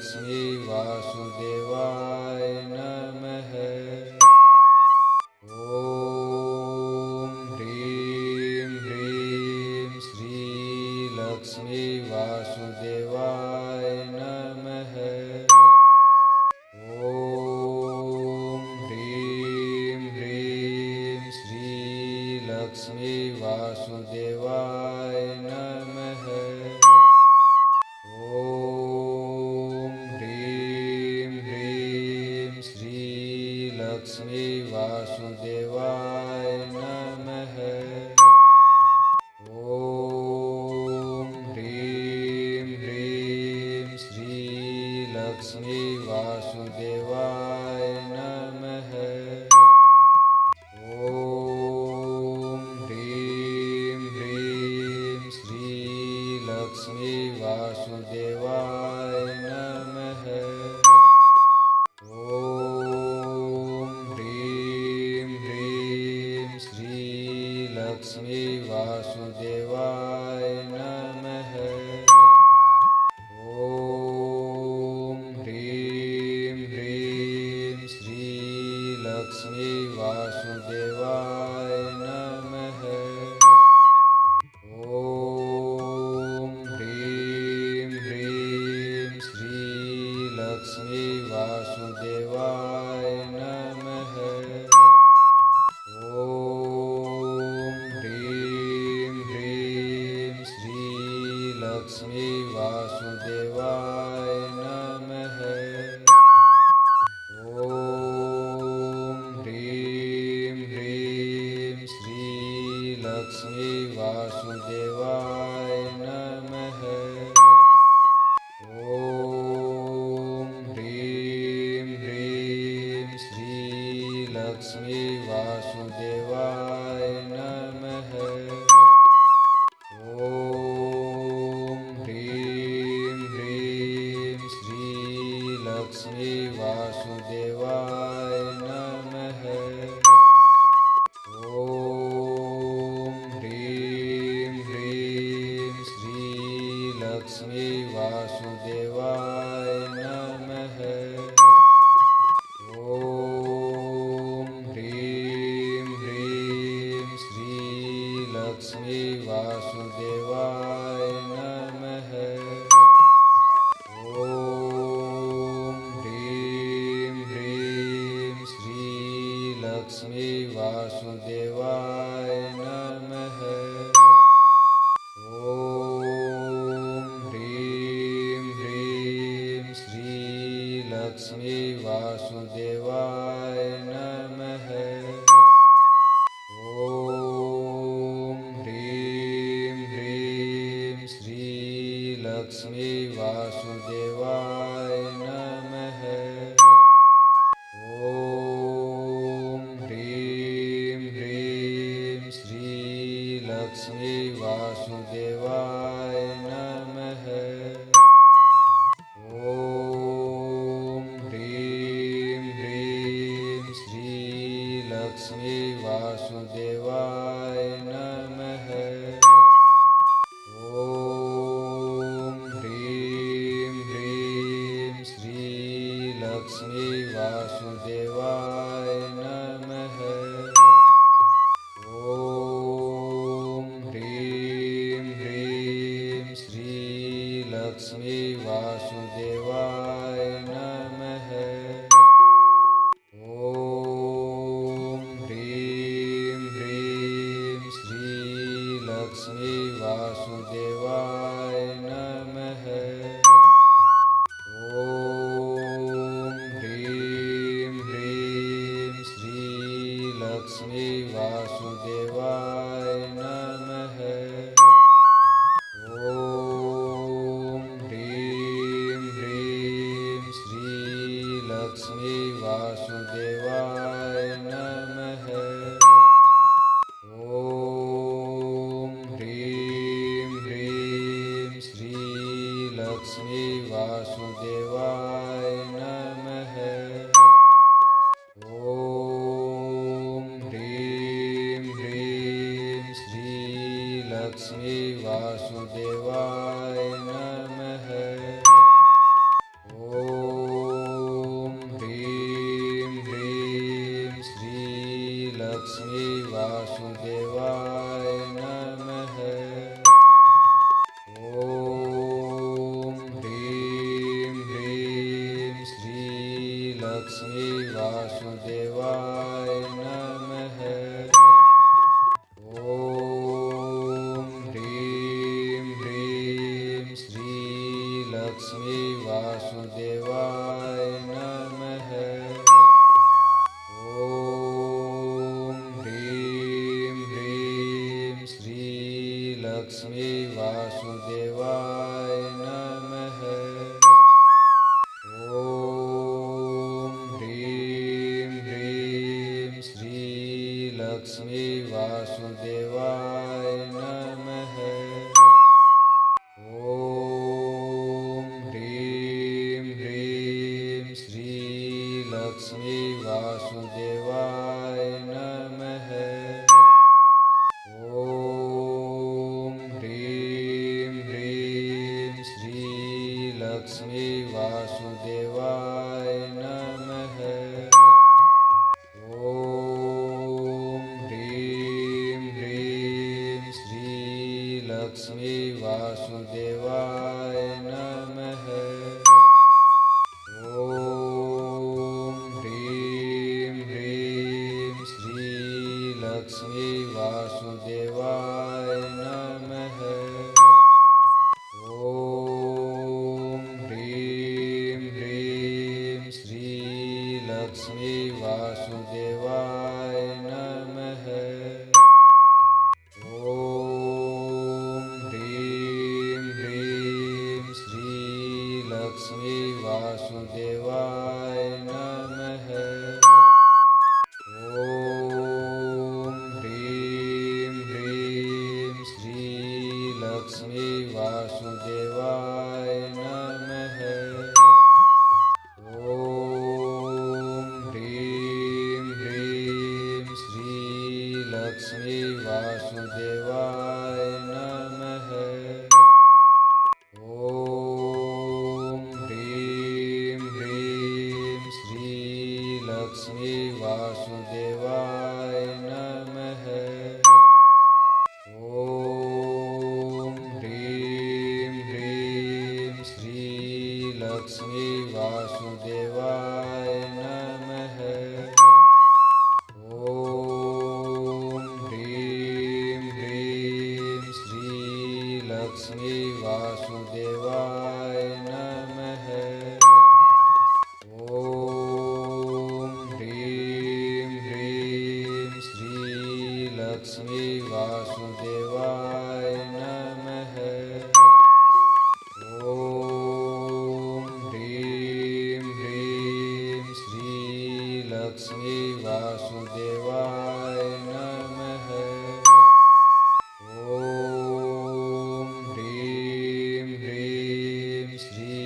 श्रीलक्ष्मी वासुदेवाय नमः। ॐ ह्रीं ह्रीं श्रीलक्ष्मी वासुदेवाय नमः। ॐ ह्रीं ह्रीं श्रीलक्ष्मी वासुदेवाय नमः। ॐ ह्रीं ह्रीं श्रीलक्ष्मी वासुदेवाय नमः। ॐ ह्रीं ह्रीं श्रीलक्ष्मी वासुदेवाय नमः। ॐ ह्रीं ह्रीं श्रीलक्ष्मी वासुदेवाय नमः। ॐ ह्रीं ह्रीं श्रीलक्ष्मी वासुदेवाय नमः। ॐ ह्रीं ह्रीं श्रीलक्ष्मी वासुदेवाय नमः। ॐ ह्रीं ह्रीं श्रीलक्ष्मी वासुदेवाय नमः। ॐ ह्रीं ह्रीं श्रीलक्ष्मी वासुदेवाय नमः। ॐ ह्रीं ह्रीं श्रीलक्ष्मी वासुदेवाय नमः। ॐ ह्रीं ह्रीं श्रीलक्ष्मी वासुदेवाय नमः। ॐ ह्रीं ह्रीं श्रीलक्ष्मी वासुदेवाय नमः। ॐ ह्रीं ह्रीं श्रीलक्ष्मी वासुदेवाय नमः। ॐ ह्रीं ह्रीं श्रीलक्ष्मी वासुदेवाय नमः। ॐ ह्रीं ह्रीं श्रीलक्ष्मी वासुदेवाय नमः। ॐ ह्रीं ह्रीं श्रीलक्ष्मी वासुदेवाय नमः। ॐ ह्रीं ह्रीं श्रीलक्ष्मी वासुदेवाय नमः। ॐ ह्रीं ह्रीं श्रीलक्ष्मी वासुदेवाय नमः। ॐ ह्रीं ह्रीं श्रीलक्ष्मी वासुदेवाय नमः। ॐ ह्रीं ह्रीं श्रीलक्ष्मी वासुदेवाय नमः। ॐ ह्रीं ह्रीं श्रीलक्ष्मी वासुदेवाय नमः। ॐ ह्रीं ह्रीं श्रीलक्ष्मी वासुदेवाय नमः। ॐ ह्रीं ह्रीं श्रीलक्ष्मी वासुदेवाय नमः। ॐ ह्रीं ह्रीं श्रीलक्ष्मी वासुदेवाय नमः। ॐ ह्रीं ह्रीं श्रीलक्ष्मी वासुदेवाय नमः। ॐ ह्रीं ह्रीं श्रीलक्ष्मी वासुदेवाय नमः। ॐ लक्ष्मी वासुदेवाय नमः। ॐ ह्रीं ह्रीं श्री लक्ष्मी वासुदेवाय नमः। ॐ ह्रीं ह्रीं श्री लक्ष्मी वासुदेवाय नमः। ॐ ह्रीं ह्रीं श्री लक्ष्मी वासुदेवाय नमः। ॐ ह्रीं ह्रीं श्री लक्ष्मी वासुदेवाय नमः। ॐ ह्रीं ह्रीं श्री लक्ष्मी वासुदेवाय नमः। ॐ ह्रीं ह्रीं श्री लक्ष्मी वासुदेवाय नमः। ॐ ह्रीं ह्रीं श्री लक्ष्मी वासुदेवाय नमः। ॐ ह्रीं ह्रीं श्री लक्ष्मी वासुदेवाय नमः। ॐ ह्रीं ह्रीं श्री लक्ष्मी वासुदेवाय नमः। ॐ ह्रीं ह्रीं श्री लक्ष्मी वासुदेवाय नमः। ॐ ह्रीं ह्रीं श्री लक्ष्मी वासुदेवाय नमः। ॐ ह्रीं ह्रीं श्री लक्ष्मी वासुदेवाय नमः। ॐ ह्रीं ह्रीं श्री लक्ष्मी वासुदेवाय नमः। ॐ ह्रीं ह्रीं श्री लक्ष्मी वासुदेवाय नमः। ॐ ह्रीं ह्रीं श्री लक्ष्मी वासुदेवाय नमः। ॐ ह्रीं ह्रीं श्री लक्ष्मी वासुदेवाय नमः। ॐ ह्रीं ह्रीं श्री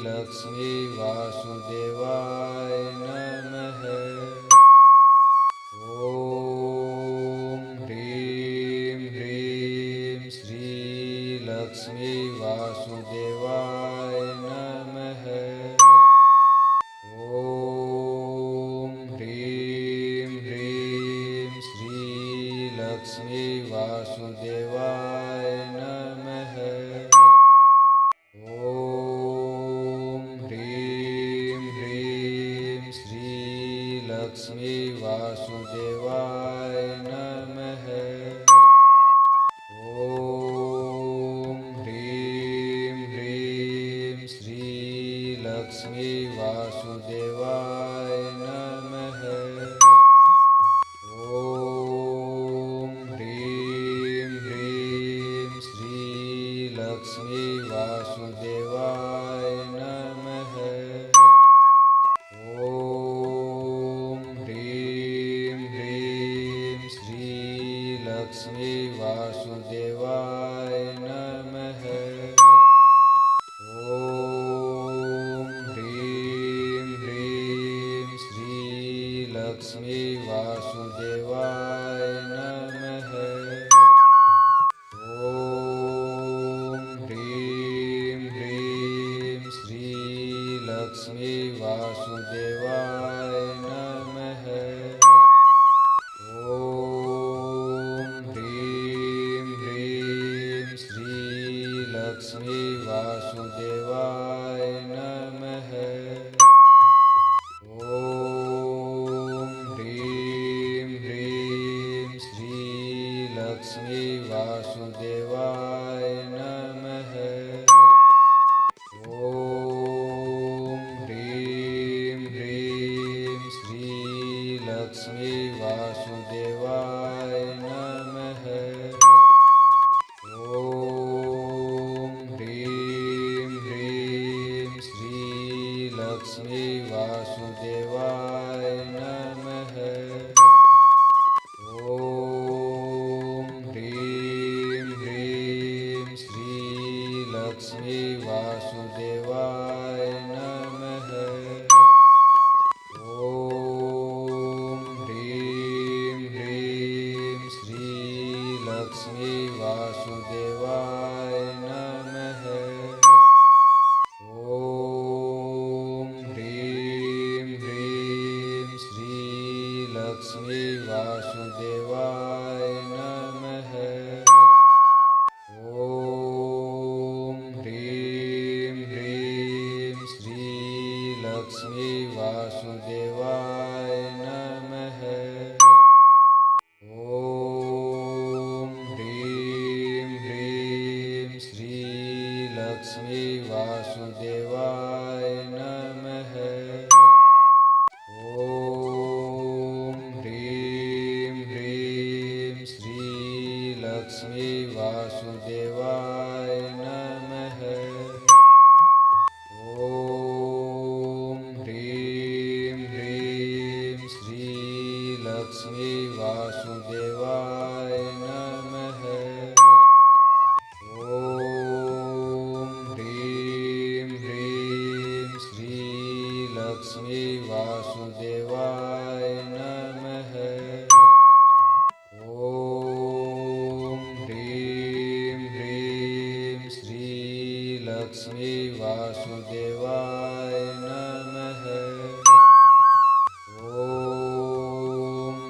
लक्ष्मी वासुदेवाय नमः। ॐ ह्रीं ह्रीं श्री लक्ष्मी वासुदेवाय नमः। ॐ ह्रीं ह्रीं श्री लक्ष्मी वासुदेवाय नमः। ॐ ह्रीं ह्रीं श्री लक्ष्मी वासुदेवाय नमः। ॐ ह्रीं ह्रीं श्री लक्ष्मी वासुदेवाय नमः। ॐ ह्रीं ह्रीं श्री लक्ष्मी वासुदेवाय नमः। ॐ ह्रीं ह्रीं श्री लक्ष्मी वासुदेवाय नमः। ॐ ह्रीं ह्रीं श्री लक्ष्मी वासुदेवाय नमः। ॐ ह्रीं ह्रीं श्री लक्ष्मी वासुदेवाय नमः। ॐ ह्रीं ह्रीं श्री लक्ष्मी वासुदेवाय नमः। ॐ लक्ष्मी वासुदेवाय नमः। ॐ ह्रीं ह्रीं श्री लक्ष्मी वासुदेवाय नमः। ॐ ह्रीं ह्रीं श्री लक्ष्मी वासुदेवाय नमः। ॐ ह्रीं ह्रीं श्री लक्ष्मी वासुदेवाय नमः। ॐ ह्रीं ह्रीं श्री लक्ष्मी वासुदेवाय नमः। ॐ ह्रीं ह्रीं श्री लक्ष्मी वासुदेवाय नमः। ॐ ह्रीं ह्रीं श्री लक्ष्मी वासुदेवाय नमः। ॐ ह्रीं ह्रीं श्री लक्ष्मी वासुदेवाय नमः। ॐ ह्रीं ह्रीं श्री लक्ष्मी वासुदेवाय नमः। ॐ ह्रीं ह्रीं श्री लक्ष्मी वासुदेवाय नमः। ॐ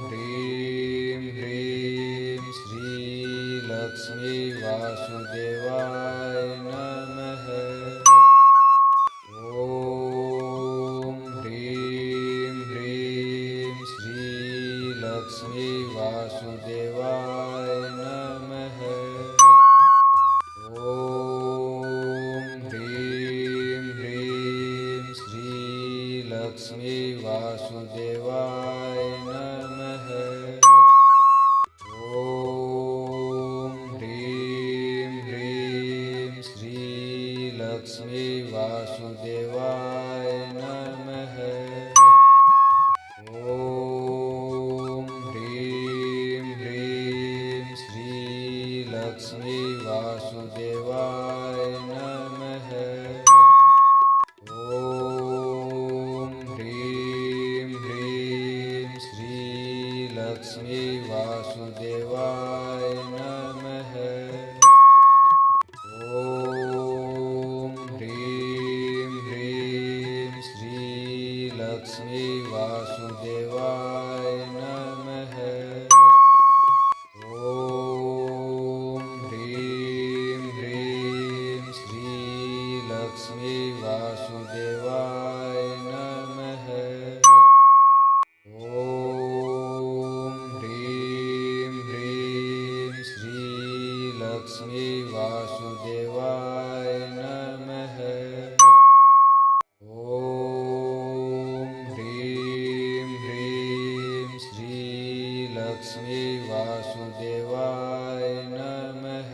ह्रीं ह्रीं श्री लक्ष्मी वासुदेवाय नमः। ॐ ह्रीं ह्रीं श्री लक्ष्मी वासुदेवाय नमः। ॐ ह्रीं ह्रीं श्री लक्ष्मी वासुदेवाय नमः। ॐ ह्रीं ह्रीं श्री लक्ष्मी वासुदेवाय नमः। ॐ ह्रीं ह्रीं श्री लक्ष्मी वासुदेवाय नमः। ॐ ह्रीं ह्रीं श्री लक्ष्मी वासुदेवाय नमः। ॐ ह्रीं ह्रीं श्री लक्ष्मी वासुदेवाय नमः। ॐ ह्रीं ह्रीं श्री लक्ष्मी वासुदेवाय नमः। ॐ ह्रीं ह्रीं श्री लक्ष्मी वासुदेवाय नमः। ॐ ह्रीं ह्रीं श्री लक्ष्मी वासुदेवाय नमः।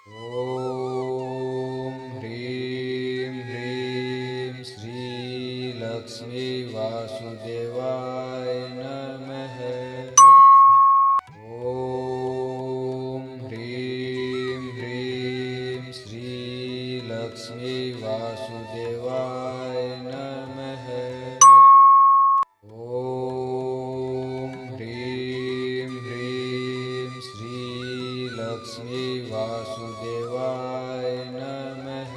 ॐ ह्रीं ह्रीं श्री लक्ष्मी वासुदेवाय नमः। ॐ ह्रीं ह्रीं श्री लक्ष्मी वासुदेवाय नमः। ॐ ह्रीं ह्रीं श्री लक्ष्मी वासुदेवाय नमः।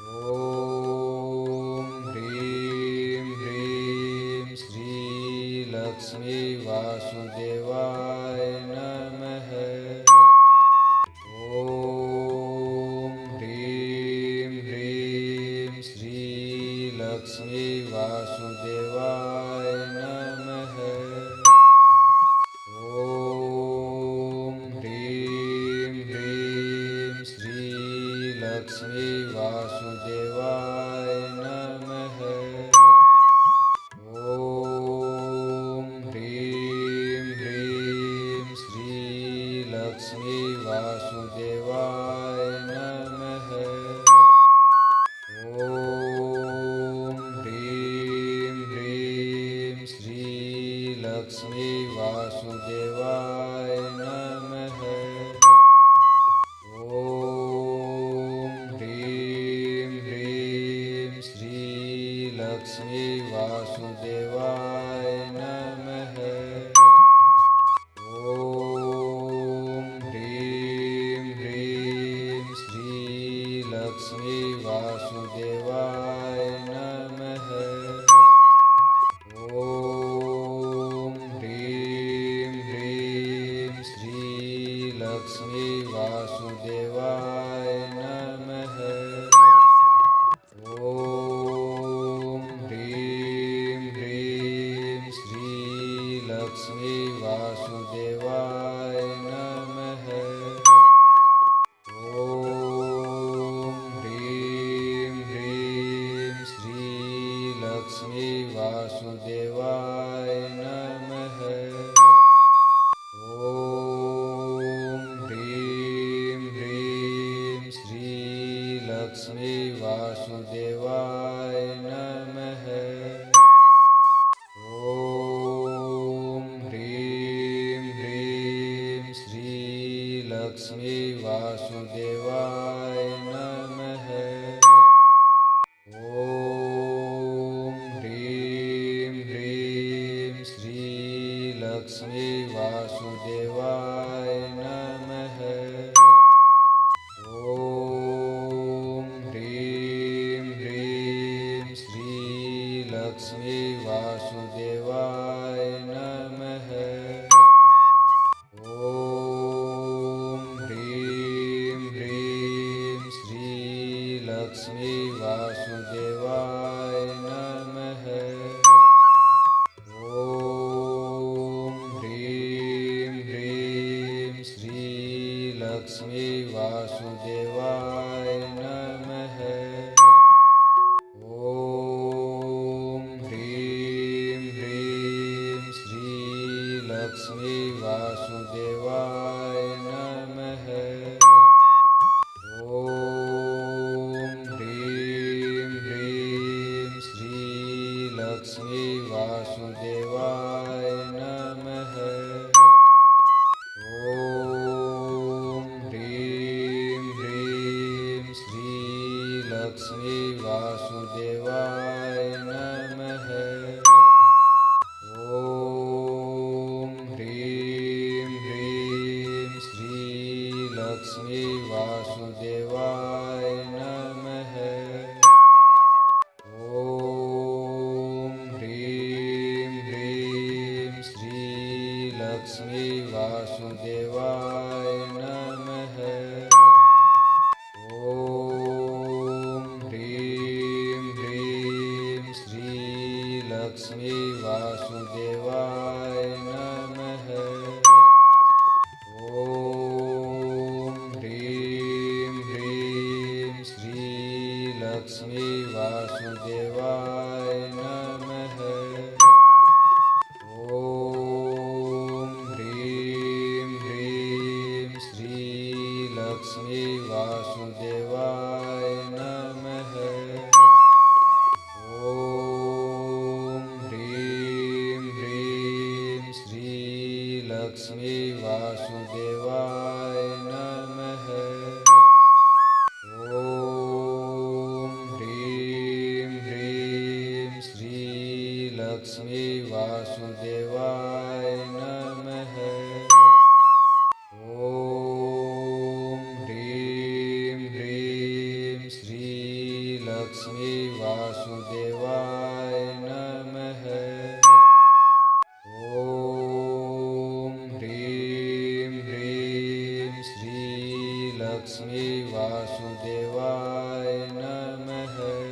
ॐ ह्रीं ह्रीं श्री लक्ष्मी वासुदेवाय नमः। ॐ ह्रीं ह्रीं श्री लक्ष्मी वासुदेवाय नमः। ॐ ह्रीं ह्रीं श्री लक्ष्मी वासुदेवाय नमः। ॐ ह्रीं ह्रीं श्री लक्ष्मी वासुदेवाय नमः। लक्ष्मी वासुदेवाय नमः। ॐ ह्रीं ह्रीं श्रीलक्ष्मी वासुदेवाय नमः। ॐ ह्रीं ह्रीं श्रीलक्ष्मी वासुदेवाय नमः। ॐ ह्रीं ह्रीं श्रीलक्ष्मी वासुदेवाय नमः। ॐ ह्रीं ह्रीं श्रीलक्ष्मी वासुदेवाय नमः। ॐ ह्रीं ह्रीं श्रीलक्ष्मी वासुदेवाय नमः। ॐ ह्रीं ह्रीं श्रीलक्ष्मी वासुदेवाय नमः। ॐ ह्रीं ह्रीं श्रीलक्ष्मी वासुदेवाय नमः। ॐ ह्रीं ह्रीं श्रीलक्ष्मी वासुदेवाय नमः। ॐ ह्रीं ह्रीं श्रीलक्ष्मी वासुदेवाय नमः। ॐ ह्रीं ह्रीं श्रीलक्ष्मी वासुदेवाय नमः। ॐ ह्रीं ह्रीं श्रीलक्ष्मी वासुदेवाय नमः। ॐ ह्रीं ह्रीं श्रीलक्ष्मी वासुदेवाय नमः। ॐ ह्रीं ह्रीं श्रीलक्ष्मी वासुदेवाय नमः। ॐ ह्रीं ह्रीं श्रीलक्ष्मी वासुदेवाय नमः। ॐ ह्रीं ह्रीं श्रीलक्ष्मी वासुदेवाय नमः। ॐ ह्रीं ह्रीं श्रीलक्ष्मी वासुदेवाय नमः। ॐ ह्रीं ह्रीं श्रीलक्ष्मी वासुदेवाय नमः। ॐ ह्रीं ह्रीं श्रीलक्ष्मी वासुदेवाय नमः। ॐ ह्रीं ह्रीं श्रीलक्ष्मी वासुदेवाय नमः। ॐ ह्रीं ह्रीं श्रीलक्ष्मी वासुदेवाय नमः। ॐ ह्रीं ह्रीं श्रीलक्ष्मी वासुदेवाय नमः। ॐ ह्रीं ह्रीं श्रीलक्ष्मी वासुदेवाय नमः।